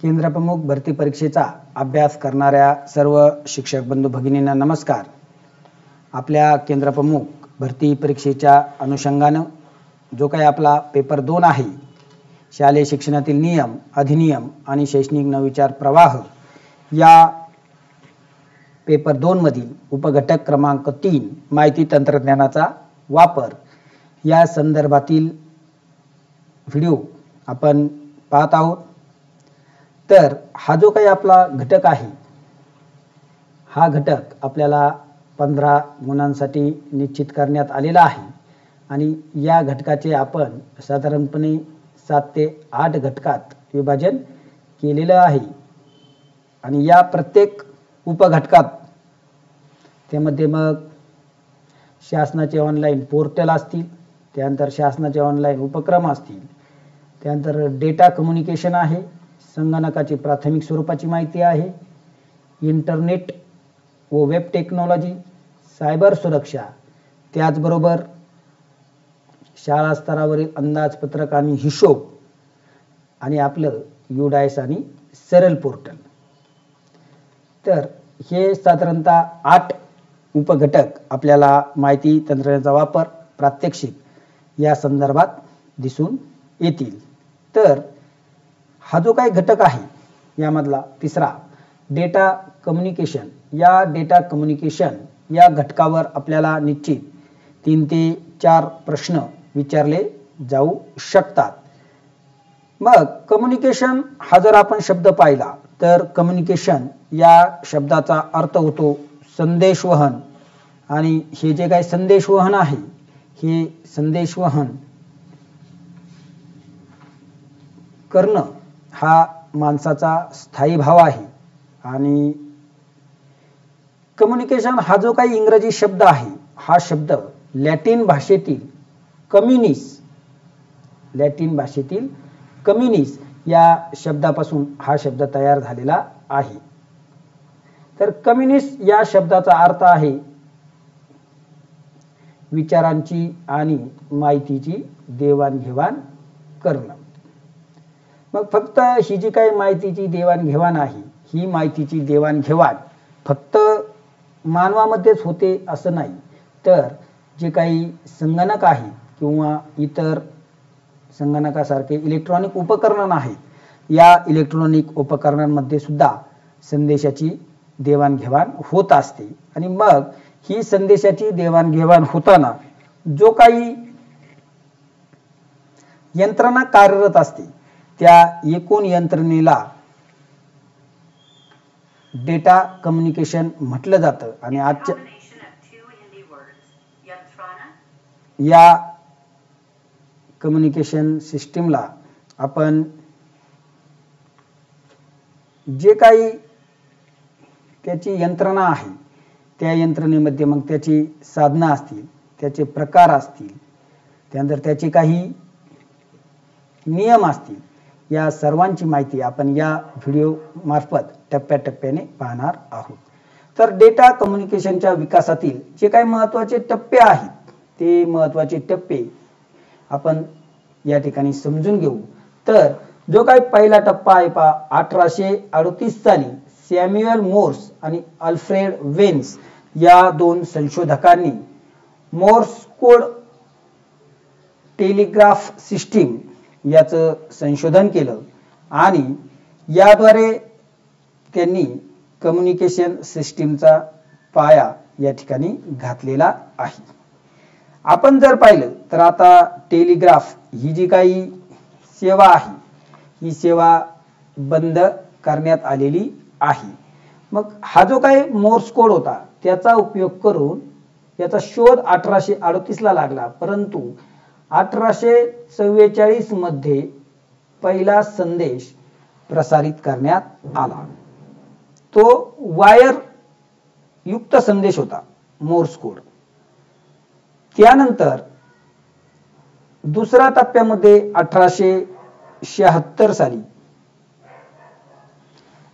केंद्र प्रमुख भरती परीक्षेचा अभ्यास करणाऱ्या सर्व शिक्षक बंधू भगिनींना नमस्कार। आपल्या केंद्र प्रमुख भरती परीक्षेच्या अनुषंगाने जो काही आपला पेपर 2 आहे, शालेय शिक्षणातील नियम, अधिनियम आणि शैक्षणिक नवविचार प्रवाह, या पेपर 2 मधील उपघटक क्रमांक 3 माहिती तंत्रज्ञानाचा वापर या संदर्भातील व्हिडिओ आपण पाहत आहोत। तर हा जो काही आपला घटक आहे, हा घटक आपल्याला 15 गुणांसाठी निश्चित करण्यात आलेला आहे आणि या घटकाचे आपण साधारणपणे 7 ते 8 घटकात विभाजन केलेलं आहे आणि या प्रत्येक उपघटकात त्यामध्ये मग शासनाचे ऑनलाईन पोर्टल असतील, त्यानंतर शासनाचे ऑनलाईन उपक्रम असतील, त्यानंतर डेटा कम्युनिकेशन आहे, संगणकाची प्राथमिक स्वरूपाची माहिती आहे, इंटरनेट व वेब टेक्नॉलॉजी, सायबर सुरक्षा, त्याचबरोबर शाळा स्तरावरील अंदाजपत्रक आणि हिशोब आणि आपलं UDIS आणि सरल पोर्टल। तर हे साधारणतः 8 उपघटक आपल्याला माहिती तंत्रज्ञानाचा वापर प्रात्यक्षिक या संदर्भात दिसून येतील। तर हा जो काही घटक आहे यामधला तिसरा डेटा कम्युनिकेशन, या डेटा कम्युनिकेशन या घटकावर आपल्याला निश्चित 3 ते 4 प्रश्न विचारले जाऊ शकतात। मग कम्युनिकेशन हा जर आपण शब्द पाहिला तर कम्युनिकेशन या शब्दाचा अर्थ होतो संदेशवहन, आणि हे जे काही संदेशवहन आहे, हे संदेशवहन करणं हा माणसाचा स्थायी भाव आहे। आणि कम्युनिकेशन हा जो काही इंग्रजी शब्द आहे, हा शब्द लॅटिन भाषेतील कम्युनिस या शब्दापासून हा शब्द तयार झालेला आहे। तर कम्युनिस या शब्दाचा अर्थ आहे विचारांची आणि माहितीची देवाणघेवाण करणं। मग फक्त ही जी काही माहितीची देवाणघेवाण आहे, ही माहितीची देवाणघेवाण फक्त मानवामध्येच होते असं नाही, तर जे काही संगणक आहे किंवा इतर संगणकासारखे इलेक्ट्रॉनिक उपकरण आहेत, या इलेक्ट्रॉनिक उपकरणांमध्ये सुद्धा संदेशाची देवाणघेवाण होत असते। आणि मग ही संदेशाची देवाणघेवाण होताना जो काही यंत्रणा कार्यरत असते, त्या एकूण यंत्रणेला डेटा कम्युनिकेशन म्हटलं जातं। आणि आजच्या या कम्युनिकेशन सिस्टीमला आपण जे काही त्याची यंत्रणा आहे, त्या यंत्रणेमध्ये मग त्याची साधनं असतील, त्याचे प्रकार असतील, त्यानंतर त्याचे काही नियम असतील, या सर्वांची माहिती आपण या व्हिडिओ मार्फत टप्प्याटप्प्याने पाहणार आहोत। तर डेटा कम्युनिकेशनच्या विकासातील जे काही महत्त्वाचे टप्पे आहेत, ते महत्त्वाचे टप्पे आपण या ठिकाणी समजून घेऊ। तर जो काही पहिला टप्पा आहे 1838 साली सॅम्युएल मोर्स आणि अल्फ्रेड वेन्स या 2 संशोधकांनी मोर्स कोड टेलिग्राफ सिस्टीम याचं संशोधन केलं आणि याद्वारे त्यांनी कम्युनिकेशन सिस्टीमचा पाया या ठिकाणी घातलेला आहे। आपण जर पाहिलं तर आता टेलिग्राफ ही जी काही सेवा आहे, ही सेवा बंद करण्यात आलेली आहे। मग हा जो काही मोर्स कोड होता, त्याचा उपयोग करून याचा शोध 1838 ला लागला, परंतु 1844 मध्ये पहिला संदेश प्रसारित करण्यात आला। तो वायर युक्त संदेश होता, मोर्स कोड। त्यानंतर दुसऱ्या टप्प्यामध्ये 1876 साली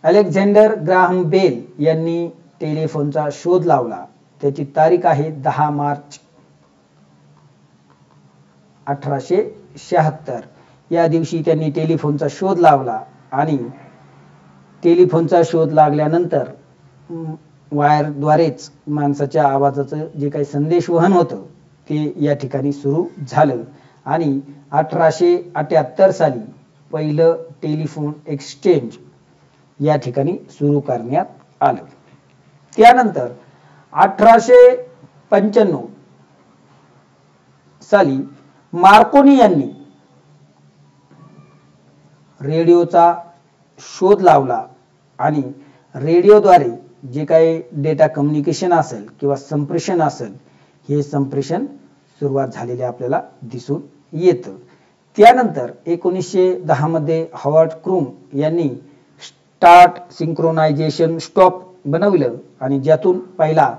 अलेक्झांडर ग्राहम बेल यांनी टेलिफोनचा शोध लावला। त्याची तारीख आहे 10 मार्च 1876। या दिवशी त्यांनी टेलिफोनचा शोध लावला आणि टेलिफोनचा शोध लागल्यानंतर वायरद्वारेच माणसाच्या आवाजाचं जे काही संदेश वहन होतं ते या ठिकाणी सुरू झालं आणि 1878 साली पहिलं टेलिफोन एक्सचेंज या ठिकाणी सुरू करण्यात आलं. त्यानंतर 1895 साली मार्कोनी यांनी रेडिओचा शोध लावला आणि रेडिओद्वारे जे काही डेटा कम्युनिकेशन असेल किंवा संप्रेषण असेल हे संप्रेषण सुरुवात झालेले आपल्याला दिसून येतं. त्यानंतर 1910 मध्ये हॉवर्ड क्रूम यांनी स्टार्ट सिंक्रोनायझेशन स्टॉप बनवलं आणि ज्यातून पहिला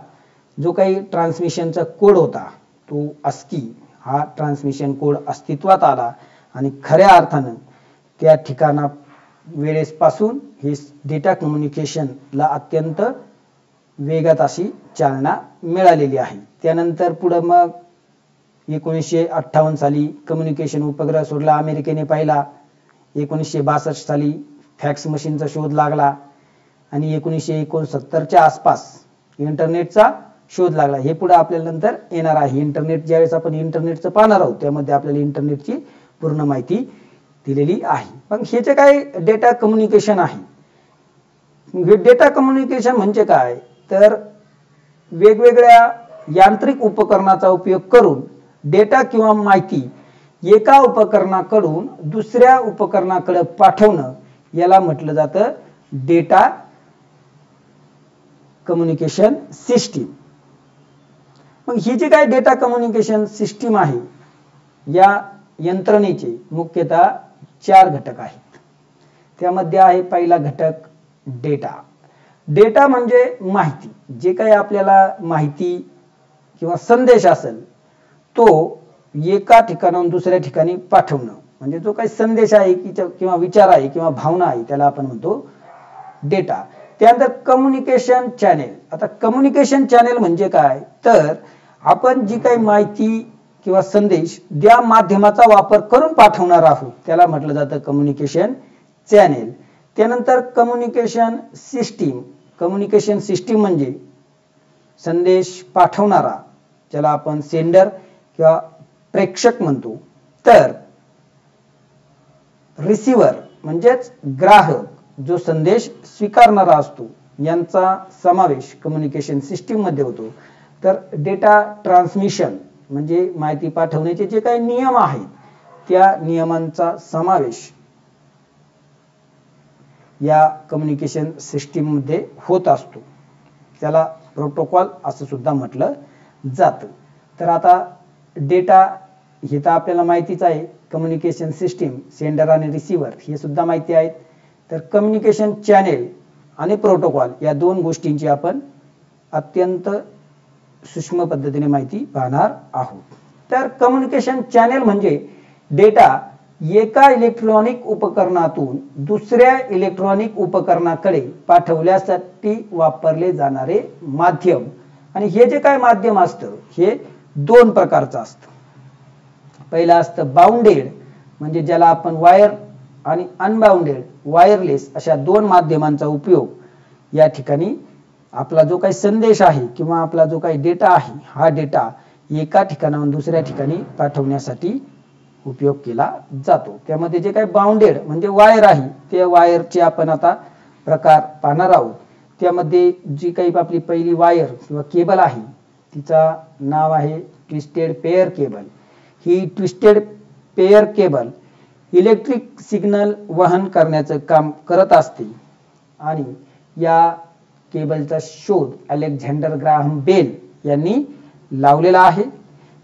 जो काही ट्रान्समिशनचा कोड होता तो ASCII हा ट्रान्समिशन कोड अस्तित्वात आला आणि खऱ्या अर्थानं त्या ठिकाणा वेळेसपासून हे डेटा कम्युनिकेशनला अत्यंत वेगात अशी चालना मिळालेली आहे. त्यानंतर पुढे मग 1958 साली कम्युनिकेशन उपग्रह सोडला अमेरिकेने पहिला. 1962 साली फॅक्स मशीनचा शोध लागला आणि 1969च्या आसपास इंटरनेटचा शोध लागला. हे पुढे आपल्याला नंतर येणार आहे. इंटरनेट ज्यावेळेस आपण इंटरनेटचं पाहणार आहोत त्यामध्ये आपल्याला इंटरनेटची पूर्ण माहिती दिलेली आहे. मग हे जे काही डेटा कम्युनिकेशन आहे, हे डेटा कम्युनिकेशन म्हणजे काय तर वेगवेगळ्या यांत्रिक उपकरणाचा उपयोग करून डेटा किंवा माहिती एका उपकरणाकडून दुसऱ्या उपकरणाकडे पाठवणं याला म्हटलं जातं डेटा कम्युनिकेशन सिस्टीम. मग ही जी काही डेटा कम्युनिकेशन सिस्टीम आहे या यंत्रणेचे मुख्यतः 4 घटक आहेत. त्यामध्ये आहे पहिला घटक डेटा. डेटा म्हणजे माहिती. जे काही आपल्याला माहिती किंवा संदेश असेल तो एका ठिकाणाहून दुसऱ्या ठिकाणी पाठवणं म्हणजे जो काही संदेश आहे किंवा विचार आहे किंवा भावना आहे त्याला आपण म्हणतो डेटा. त्यानंतर कम्युनिकेशन चॅनेल. आता कम्युनिकेशन चॅनेल म्हणजे काय तर आपण जी काही माहिती किंवा संदेश त्या माध्यमाचा वापर करून पाठवणार आहोत त्याला म्हटलं जातं कम्युनिकेशन चॅनेल. त्यानंतर कम्युनिकेशन सिस्टीम. कम्युनिकेशन सिस्टीम म्हणजे संदेश पाठवणारा ज्याला आपण सेंडर किंवा प्रेषक म्हणतो. तर रिसिव्हर म्हणजेच ग्राहक जो संदेश स्वीकारणारा असतो यांचा समावेश कम्युनिकेशन सिस्टीम मध्ये होतो. तर डेटा ट्रान्समिशन म्हणजे माहिती पाठवण्याचे जे काही नियम आहेत त्या नियमांचा समावेश या कम्युनिकेशन सिस्टीम मध्ये होत असतो. त्याला प्रोटोकॉल असं सुद्धा म्हटलं जातं. तर आता डेटा हे तर आपल्याला माहितीच आहे. कम्युनिकेशन सिस्टीम सेंडर आणि रिसिव्हर हे सुद्धा माहिती आहेत. तर कम्युनिकेशन चॅनेल आणि प्रोटोकॉल या 2 गोष्टींची आपण अत्यंत सूक्ष्म पद्धतीने माहिती पाहणार आहोत. तर कम्युनिकेशन चॅनेल म्हणजे डेटा एका इलेक्ट्रॉनिक उपकरणातून दुसऱ्या इलेक्ट्रॉनिक उपकरणाकडे पाठवण्यासाठी वापरले जाणारे माध्यम. आणि हे जे काय माध्यम असतं हे 2 प्रकारचं असतं. पहिलं असतं बाउंडेड म्हणजे ज्याला आपण वायर आणि अनबाउंडेड वायरलेस अशा 2 माध्यमांचा उपयोग या ठिकाणी आपला जो काही संदेश आहे किंवा आपला जो काही डेटा आहे हा डेटा एका ठिकाणाहून दुसऱ्या ठिकाणी पाठवण्यासाठी उपयोग केला जातो. त्यामध्ये जे काही बाउंडेड म्हणजे वायर आहे त्या वायरचे आपण आता प्रकार पाहणार आहोत. त्यामध्ये जी काही आपली पहिली वायर किंवा केबल आहे तिचा नाव आहे ट्विस्टेड पेयर केबल. ही twisted pair cable electric signal वहन करण्याचं काम करत असते आणि या केबलचा शोध अलेक्झांडर ग्राहम बेल यांनी लावलेला आहे.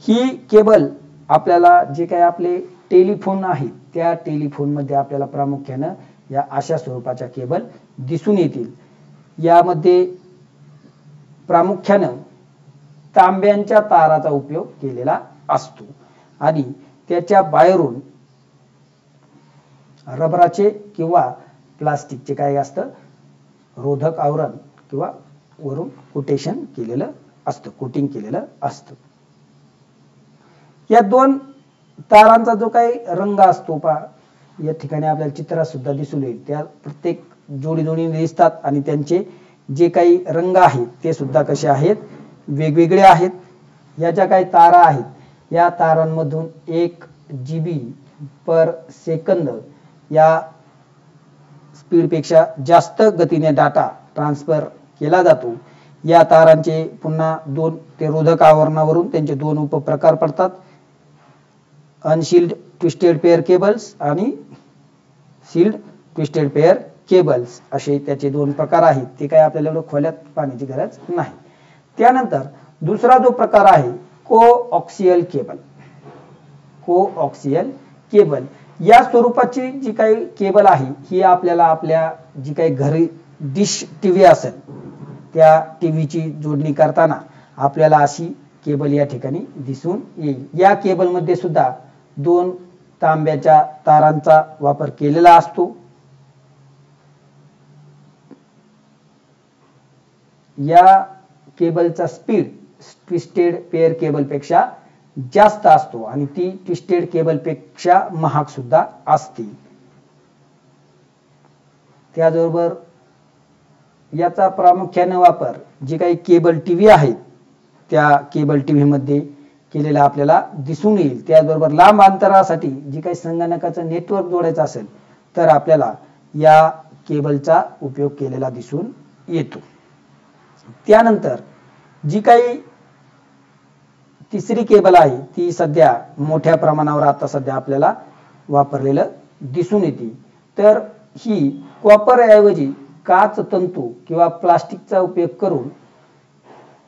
ही केबल आपल्याला जे काही आपले टेलिफोन आहेत त्या टेलिफोन मध्ये आपल्याला प्रामुख्याने या अशा स्वरूपाच्या केबल दिसून येतील. यामध्ये प्रामुख्याने तांब्यांच्या ताराचा उपयोग केलेला असतो आणि त्याच्या बाहेरून रबराचे किंवा प्लास्टिकचे काय असतं रोधक आवरण किंवा वरून कोटेशन केलेलं असतं, कोटिंग केलेलं असतं. या 2 तारांचा जो काही रंग असतो या ठिकाणी आपल्याला चित्रात सुद्धा दिसून येईल. त्या प्रत्येक जोडी जोडीने दिसतात आणि त्यांचे जे काही रंग आहेत ते सुद्धा कसे आहेत, वेगवेगळे आहेत. या ज्या काही तारा आहेत या तारांमधून 1 GB पर सेकंद या स्पीडपेक्षा जास्त गतीने डाटा ट्रान्सफर केला जातो. या तारांचे पुन्हा 2 ते रोधक आवरणावरून त्यांचे 2 उपप्रकार पडतात. अनशील्ड ट्विस्टेड पेअर केबल्स आणि शील्ड ट्विस्टेड पेअर केबल्स असे त्याचे 2 प्रकार आहेत. ते काय आपल्याला एवढं खोल्यात पाहण्याची गरज नाही. त्यानंतर दुसरा जो प्रकार आहे कोऑक्सियल केबल. कोऑक्सियल केबल या स्वरूपाची जी काही केबल आहे ही आपल्याला आपल्या जी काही घरी डिश टीव्ही असेल त्या टीव्हीची जोडणी करताना आपल्याला अशी केबल या ठिकाणी दिसून येईल. या केबलमध्ये सुद्धा 2 तांब्याच्या तारांचा वापर केलेला असतो. या केबलचा स्पीड ट्विस्टेड पेअर केबल पेक्षा जास्त असतो आणि ती ट्विस्टेड केबल पेक्षा महाग सुद्धा असते. त्याचबरोबर याचा प्रामुख्याने वापर जी काही केबल टीव्ही आहेत त्या केबल टीव्ही मध्ये केलेला आपल्याला दिसून येईल. त्याचबरोबर लांब अंतरासाठी जी काही संगणकाचं नेटवर्क जोडायचं असेल तर आपल्याला या केबलचा उपयोग केलेला दिसून येतो. त्यानंतर जी काही तिसरी केबल आहे ती सध्या मोठ्या प्रमाणावर आता सध्या आपल्याला वापरलेलं दिसून येते. तर ही कॉपर ऐवजी काच तंतू किंवा प्लास्टिकचा उपयोग करून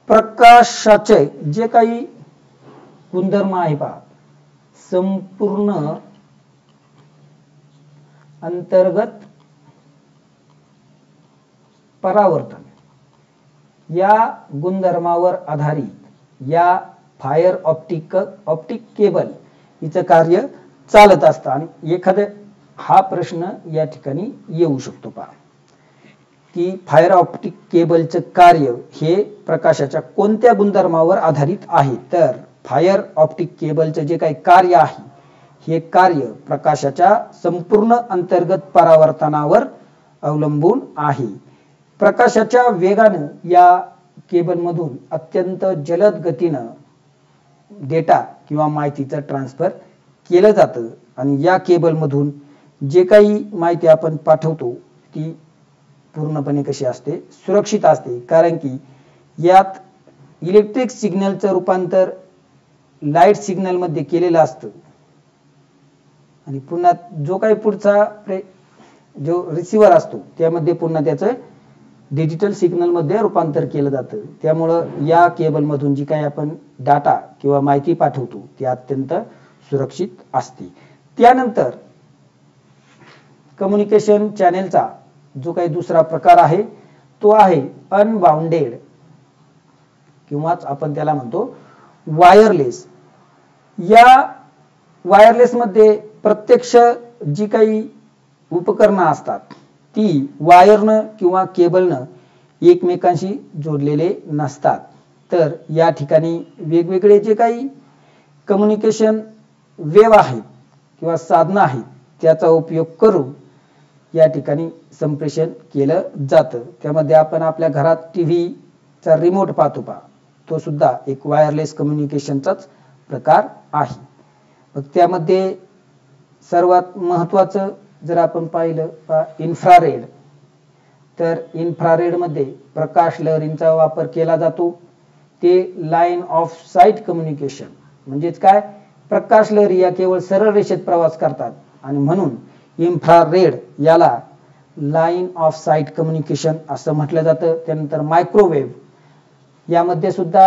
प्रकाशाचे जे काही गुणधर्म आहे पहा, संपूर्ण अंतर्गत परावर्तन या गुणधर्मावर आधारित या फायर ऑप्टिक केबल हिचं कार्य चालत असतं. आणि एखादा हा प्रश्न या ठिकाणी येऊ शकतो पहा की फायर ऑप्टिक केबलचं कार्य हे प्रकाशाच्या कोणत्या गुणधर्मावर आधारित आहे. तर फायर ऑप्टिक केबलचं जे काही कार्य आहे हे कार्य प्रकाशाच्या संपूर्ण अंतर्गत परावर्तनावर अवलंबून आहे. प्रकाशाच्या वेगानं या केबलमधून अत्यंत जलद गतीनं डेटा किंवा माहितीचं ट्रान्सफर केलं जातं आणि या केबलमधून जे काही माहिती आपण पाठवतो ती पूर्णपणे कशी असते, सुरक्षित असते. कारण की यात इलेक्ट्रिक सिग्नलचं रूपांतर लाईट सिग्नल मध्ये केलेलं असतं आणि पुन्हा जो काही पुढचा जो रिसिव्हर असतो त्यामध्ये पुन्हा त्याचं डिजिटल सिग्नल मध्ये रूपांतर केलं जातं. त्यामुळं या केबल मधून जी काही आपण डाटा किंवा माहिती पाठवतो ती अत्यंत सुरक्षित असते. त्यानंतर कम्युनिकेशन चॅनेलचा जो काही दुसरा प्रकार आहे तो आहे अनबाउंडेड किंवा आपण त्याला म्हणतो वायरलेस. या वायरलेस मध्ये प्रत्यक्ष जी काही उपकरणं असतात ती वायरनं किंवा केबलनं एकमेकांशी जोडलेले नसतात. तर या ठिकाणी वेगवेगळे जे काही कम्युनिकेशन वेव्ह आहेत किंवा साधनं आहेत त्याचा उपयोग करून या ठिकाणी संप्रेषण केलं जातं. त्यामध्ये आपण आपल्या घरात टीव्हीचा रिमोट पाहतो पहा, तो सुद्धा एक वायरलेस कम्युनिकेशनचाच प्रकार आहे. मग त्यामध्ये सर्वात महत्त्वाचं जर आपण पाहिलं इन्फ्रारेड, तर इन्फ्रारेड मध्ये प्रकाश लहरींचा वापर केला जातो. ते लाईन ऑफ साईट कम्युनिकेशन म्हणजेच काय, प्रकाश लहरी या केवळ सरळ रेषेत प्रवास करतात आणि म्हणून इन्फ्रारेड याला लाईन ऑफ साईट कम्युनिकेशन असं म्हटलं जातं. त्यानंतर मायक्रोवेव्ह यामध्ये सुद्धा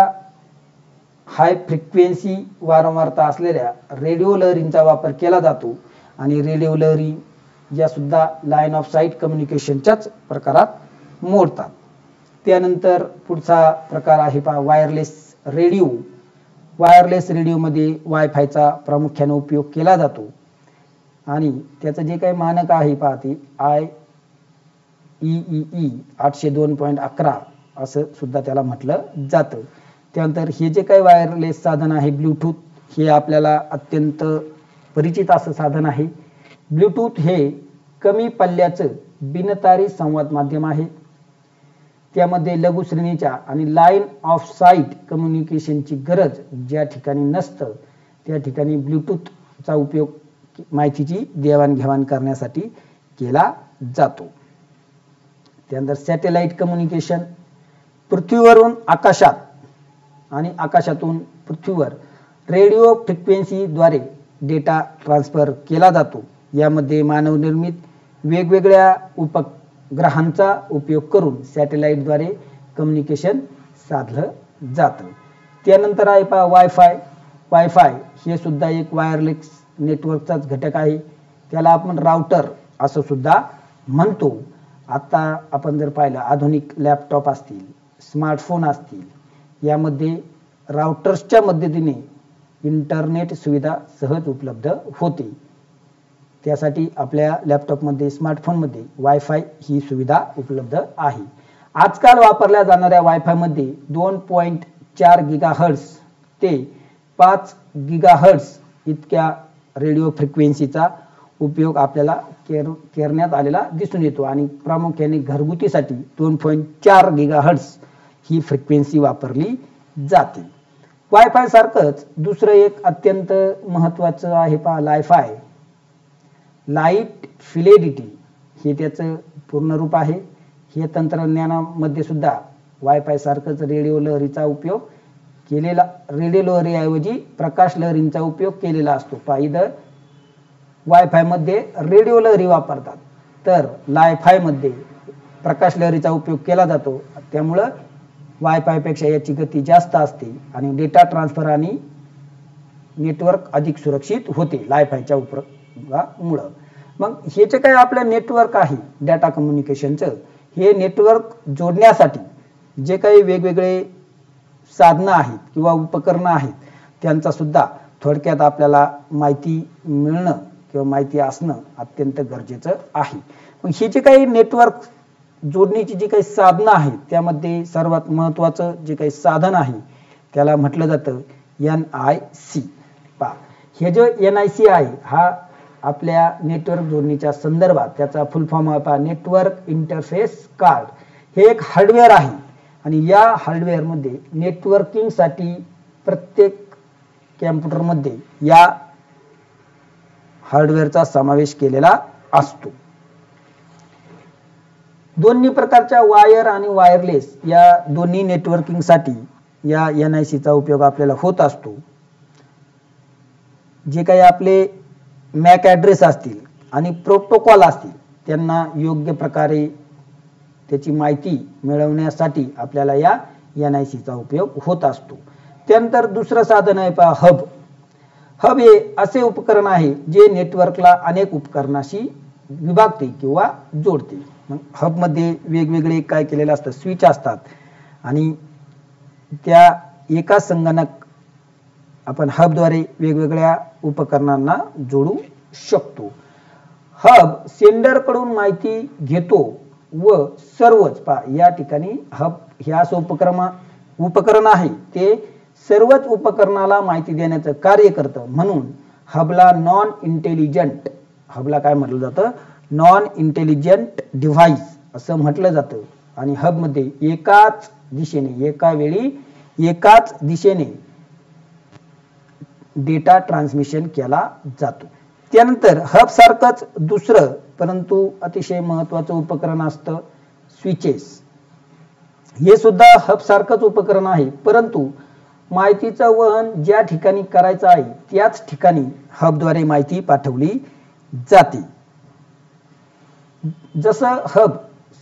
हाय फ्रिक्वेन्सी वारंवारता असलेल्या रेडिओ लहरींचा वापर केला जातो आणि रेडिओ लहरी या सुद्धा लाईन ऑफ साईट कम्युनिकेशनच्याच प्रकारात मोडतात. त्यानंतर पुढचा प्रकार आहे पहा वायरलेस रेडिओ. वायरलेस रेडिओमध्ये वायफायचा प्रामुख्याने उपयोग केला जातो आणि त्याचं जे काही मानक आहे पहा ते IEEE 802.11 असं सुद्धा त्याला म्हटलं जातं. त्यानंतर हे जे काही वायरलेस साधन आहे ब्लूटूथ, हे आपल्याला अत्यंत परिचित असं साधन आहे. ब्लूटूथ हे कमी पल्ल्याचं बिनतारी संवाद माध्यम आहे. त्यामध्ये लघु श्रेणीच्या आणि लाईन ऑफ साईट कम्युनिकेशनची गरज ज्या ठिकाणी नसतं त्या ठिकाणी ब्लूटूथचा उपयोग माहितीची देवाणघेवाण करण्यासाठी केला जातो. त्यानंतर सॅटेलाइट कम्युनिकेशन, पृथ्वीवरून आकाशात आणि आकाशातून पृथ्वीवर रेडिओ फ्रिक्वेन्सीद्वारे डेटा ट्रान्सफर केला जातो. यामध्ये मानवनिर्मित वेगवेगळ्या उपग्रहांचा उपयोग करून सॅटेलाइटद्वारे कम्युनिकेशन साधलं जातं. त्यानंतर आहे पहा वायफाय. वायफाय हे सुद्धा एक वायरलेस नेटवर्कचाच घटक आहे. त्याला आपण राउटर असं सुद्धा म्हणतो. आता आपण जर पाहिलं आधुनिक लॅपटॉप असतील, स्मार्टफोन असतील, यामध्ये राउटर्सच्या मदतीने इंटरनेट सुविधा सहज उपलब्ध होते. त्यासाठी आपल्या लॅपटॉपमध्ये, स्मार्टफोनमध्ये वायफाय ही सुविधा उपलब्ध आहे. आजकाल वापरल्या जाणाऱ्या वायफायमध्ये 2.4 गिगाहर्ट्झ ते 5 गिगाहर्ट्झ इतक्या रेडिओ फ्रिक्वेन्सीचा उपयोग आपल्याला करण्यात आलेला दिसून येतो आणि प्रामुख्याने घरगुतीसाठी 2.4 गिगाहर्ट्झ ही फ्रिक्वेन्सी वापरली जाते. वायफाय सारखंच दुसरं एक अत्यंत महत्त्वाचं आहे पहा लायफाय. लाईट फिडेलिटी हे त्याचं पूर्ण रूप आहे. हे तंत्रज्ञानामध्ये सुद्धा वायफाय सारखंच रेडिओ लहरीचा उपयोग केलेला, रेडिओ लहरीऐवजी प्रकाश लहरींचा उपयोग केलेला असतो. पहा इथं वायफाय मध्ये रेडिओ लहरी वापरतात तर लायफाय मध्ये प्रकाश लहरीचा उपयोग केला जातो. त्यामुळं वायफाय पेक्षा याची गती जास्त असते आणि डेटा ट्रान्सफर आणि नेटवर्क अधिक सुरक्षित होते लायफायच्या उपयोगामुळं. मग हे जे काही आपलं नेटवर्क आहे डाटा कम्युनिकेशनचं, हे नेटवर्क जोडण्यासाठी जे काही वेगवेगळे साधनं आहेत किंवा उपकरणं आहेत त्यांचा सुद्धा थोडक्यात आपल्याला माहिती मिळणं किंवा माहिती असणं अत्यंत गरजेचं आहे. मग हे जे काही नेटवर्क जोडणीची जी काही साधनं आहेत त्यामध्ये सर्वात महत्त्वाचं जे काही साधन आहे त्याला म्हटलं जातं NIC. पहा हे जो NIC आहे हा आपल्या नेटवर्क जोडणीच्या संदर्भात त्याचा फुल फॉर्म आहे पहा नेटवर्क इंटरफेस कार्ड. हे एक हार्डवेअर आहे आणि या हार्डवेअरमध्ये नेटवर्किंगसाठी प्रत्येक कॅम्प्युटरमध्ये या हार्डवेअरचा समावेश केलेला असतो. दोन्ही प्रकारच्या वायर आणि वायरलेस या दोन्ही नेटवर्किंगसाठी या NIC चा उपयोग आपल्याला होत असतो. जे काही आपले मॅक ॲड्रेस असतील आणि प्रोटोकॉल असतील त्यांना योग्य प्रकारे त्याची माहिती मिळवण्यासाठी आपल्याला या NIC चा उपयोग होत असतो. त्यानंतर दुसरं साधन आहे पहा हब. हब हे असे उपकरण आहे जे नेटवर्कला अनेक उपकरणाशी विभागते किंवा जोडते. मग हब मध्ये वेगवेगळे काय केलेलं असतं स्विच असतात आणि त्या एका संगणक आपण हबद्वारे वेगवेगळ्या उपकरणांना जोडू शकतो. हब सेंडर कडून माहिती घेतो व सर्वच पहा या ठिकाणी हब हे असं उपकरण आहे ते सर्वच उपकरणाला माहिती देण्याचं कार्य करतं. म्हणून हबला नॉन इंटेलिजंट, हबला काय म्हटलं जातं नॉन इंटेलिजंट डिव्हाइस असं म्हटलं जातं. आणि हब मध्ये एकाच दिशेने एका वेळी एकाच दिशेने डेटा ट्रान्समिशन केला जातो. त्यानंतर हब सारखंच दुसरं परंतु अतिशय महत्त्वाचं उपकरण असतं स्विचेस. हे सुद्धा हब सारखंच उपकरण आहे परंतु माहितीचं वहन ज्या ठिकाणी करायचं आहे त्याच ठिकाणी हबद्वारे माहिती पाठवली जाते. जसं हब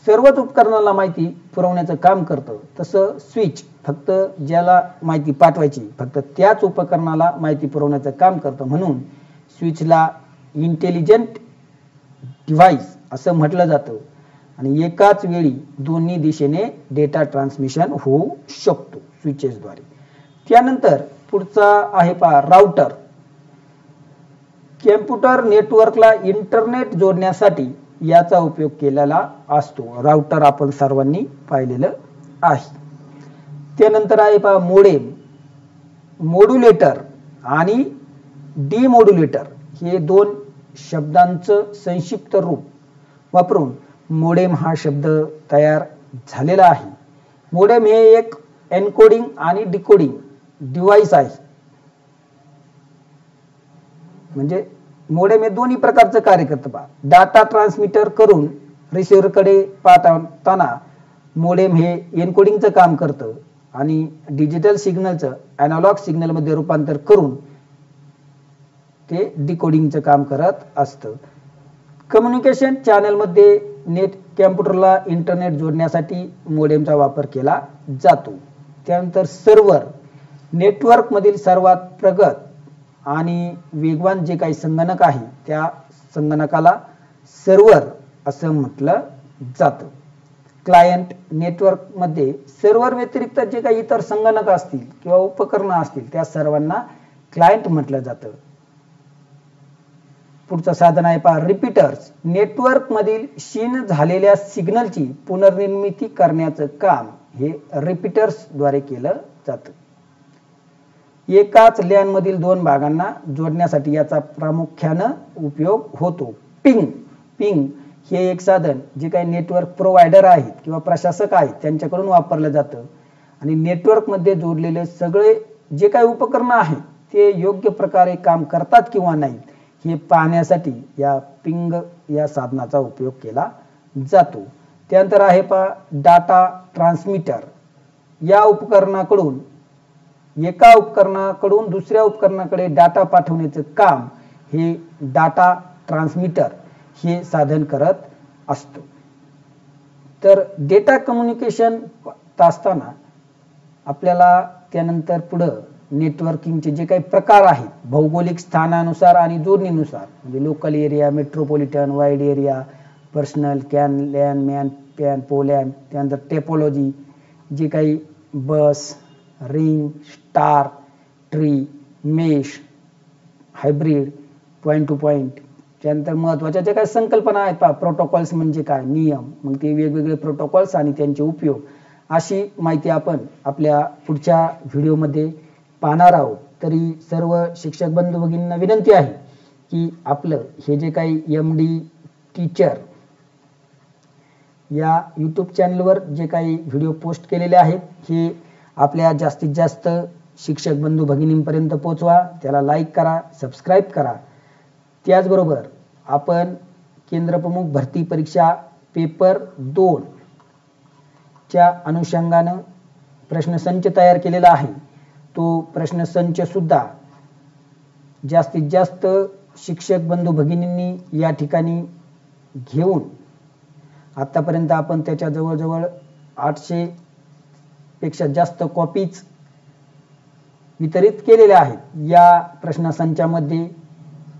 सर्वच उपकरणाला माहिती पुरवण्याचं काम करतं तसं स्विच फक्त ज्याला माहिती पाठवायची फक्त त्याच उपकरणाला माहिती पुरवण्याचं काम करतं. म्हणून स्विचला इंटेलिजंट डिव्हाइस असं म्हटलं जातं आणि एकाच वेळी दोन्ही दिशेने डेटा ट्रान्समिशन होऊ शकतो स्विचेसद्वारे. त्यानंतर पुढचा आहे पहा राउटर. कॉम्प्युटर नेटवर्कला इंटरनेट जोडण्यासाठी याचा उपयोग केलेला असतो. राउटर आपण सर्वांनी पाहिलेलं आहे. त्यानंतर आहे पहा मोडेम. मॉड्युलेटर आणि डिमॉड्युलेटर हे दोन शब्दांचं संक्षिप्त रूप वापरून मोडेम हा शब्द तयार झालेला आहे. मोडेम हे एक एन्कोडिंग आणि डिकोडिंग डिव्हाइस आहे. म्हणजे मोडेम हे दोन्ही प्रकारचं कार्य करतं पहा. डाटा ट्रान्समिटर करून रिसिव्हरकडे पाठवताना मोडेम हे एन्कोडिंगचं काम करतं आणि डिजिटल सिग्नलचं अॅनालॉग सिग्नलमध्ये रूपांतर करून ते डिकोडिंगचं काम करत असतं. कम्युनिकेशन चॅनलमध्ये नेट कॅम्प्युटरला इंटरनेट जोडण्यासाठी मोडेमचा वापर केला जातो. त्यानंतर सर्व्हर नेटवर्कमधील सर्वात प्रगत आणि वेगवान जे काही संगणक आहे त्या संगणकाला सर्व्हर असं म्हटलं जातं. क्लायंट नेटवर्कमध्ये सर्व्हर व्यतिरिक्त जे काही इतर संगणक असतील किंवा उपकरणं असतील त्या सर्वांना क्लायंट म्हटलं जातं. पुढचं साधन आहे पहा रिपीटर्स. नेटवर्कमधील क्षीण झालेल्या सिग्नलची पुनर्निर्मिती करण्याचं काम हे रिपीटर्स द्वारे केलं जातं. एकाच लॅन मधील दोन भागांना जोडण्यासाठी याचा प्रामुख्यानं उपयोग होतो. पिंग हे एक साधन जे काही नेटवर्क प्रोव्हायडर आहेत किंवा प्रशासक आहेत त्यांच्याकडून वापरलं जातं आणि नेटवर्कमध्ये जोडलेले सगळे जे काही उपकरणं आहेत ते योग्य प्रकारे काम करतात किंवा नाही हे पाहण्यासाठी या पिंग या साधनाचा उपयोग केला जातो. त्यानंतर आहे पहा डाटा ट्रान्समीटर. या उपकरणाकडून एका उपकरणाकडून दुसऱ्या उपकरणाकडे डाटा पाठवण्याचं काम हे डाटा ट्रान्समीटर हे साधन करत असतो. तर डेटा कम्युनिकेशन असताना आपल्याला त्यानंतर पुढं नेटवर्किंगचे जे काही प्रकार आहेत भौगोलिक स्थानानुसार आणि जोडणीनुसार म्हणजे local area, metropolitan, wide area, personal, CAN, LAN, MAN, PAN, POLAN, त्यानंतर टेपोलॉजी जे काही bus, ring, star, tree, mesh, hybrid, point to point. त्यानंतर महत्त्वाच्या ज्या काही संकल्पना आहेत पहा प्रोटोकॉल्स म्हणजे काय, नियम, मग ते वेगवेगळे प्रोटोकॉल्स आणि त्यांचे उपयोग अशी माहिती आपण आपल्या पुढच्या व्हिडिओमध्ये पाहणार आहोत. तरी सर्व शिक्षक बंधू भगिनींना विनंती आहे की आपलं हे जे काही MD टीचर या यूट्यूब चॅनलवर जे काही व्हिडिओ पोस्ट केलेले आहेत हे आपल्या जास्तीत जास्त शिक्षक बंधू भगिनींपर्यंत पोहोचवा. त्याला लाईक करा, सबस्क्राईब करा. त्याचबरोबर आपण केंद्रप्रमुख भरती परीक्षा पेपर 2 च्या अनुषंगानं प्रश्नसंच तयार केलेला आहे. तो प्रश्नसंच सुद्धा जास्तीत जास्त शिक्षक बंधू भगिनींनी या ठिकाणी घेऊन आतापर्यंत आपण त्याच्या जवळजवळ 800 पेक्षा जास्त कॉपीज वितरित केलेल्या आहेत. या प्रश्नसंचामध्ये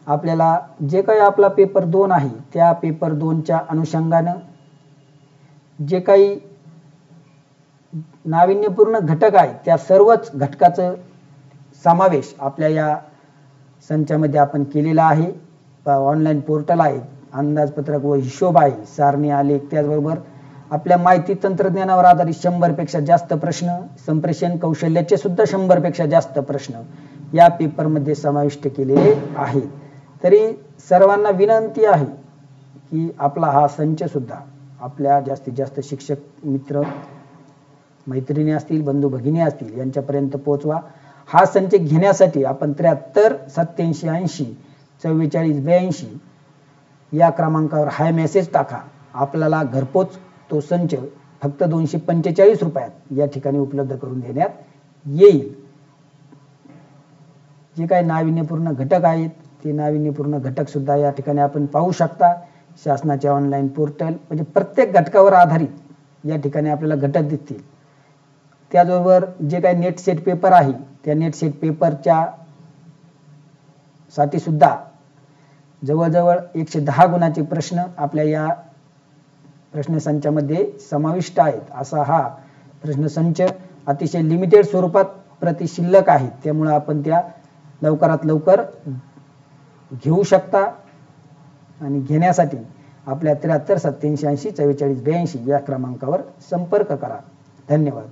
आपल्याला जे काही आपला पेपर 2 आहे त्या पेपर 2च्या अनुषंगानं जे काही नाविन्यपूर्ण घटक आहेत त्या सर्वच घटकाचं समावेश आपल्या या संचामध्ये आपण केलेला आहे. ऑनलाईन पोर्टल आहे, अंदाजपत्रक व हिशोब आहे, सारणी, आलेख, त्याचबरोबर आपल्या माहिती तंत्रज्ञानावर आधारित 100 पेक्षा जास्त प्रश्न, संप्रेषण कौशल्याचे सुद्धा 100 पेक्षा जास्त प्रश्न या पेपरमध्ये समाविष्ट केलेले आहेत. तरी सर्वांना विनंती आहे की आपला हा संच सुद्धा आपल्या जास्तीत जास्त शिक्षक मित्र मैत्रिणी असतील, बंधू भगिनी असतील यांच्यापर्यंत पोहोचवा. हा संच घेण्यासाठी आपण 73 87 80 44 82 या क्रमांकावर हाय मेसेज टाका. आपल्याला घरपोच तो संच फक्त 245 रुपयात या ठिकाणी उपलब्ध करून देण्यात येईल. जे काही नाविन्यपूर्ण घटक आहेत ते नाविन्यपूर्ण घटक सुद्धा या ठिकाणी आपण पाहू शकता. शासनाचे ऑनलाईन पोर्टल म्हणजे प्रत्येक घटकावर आधारित या ठिकाणी आपल्याला घटक दिसतील. त्याचबरोबर जे काही नेट सेट पेपर आहे त्या नेट सेट पेपरच्या साठी सुद्धा जवळजवळ 110 गुणाचे प्रश्न आपल्या या प्रश्नसंचामध्ये समाविष्ट आहेत. असा हा प्रश्नसंच अतिशय लिमिटेड स्वरूपात प्रति शिल्लक आहेत. त्यामुळे आपण त्या लवकरात लवकर घेऊ शकता आणि घेण्यासाठी आपल्या 73 87 80 44 82 या क्रमांकावर संपर्क करा. धन्यवाद.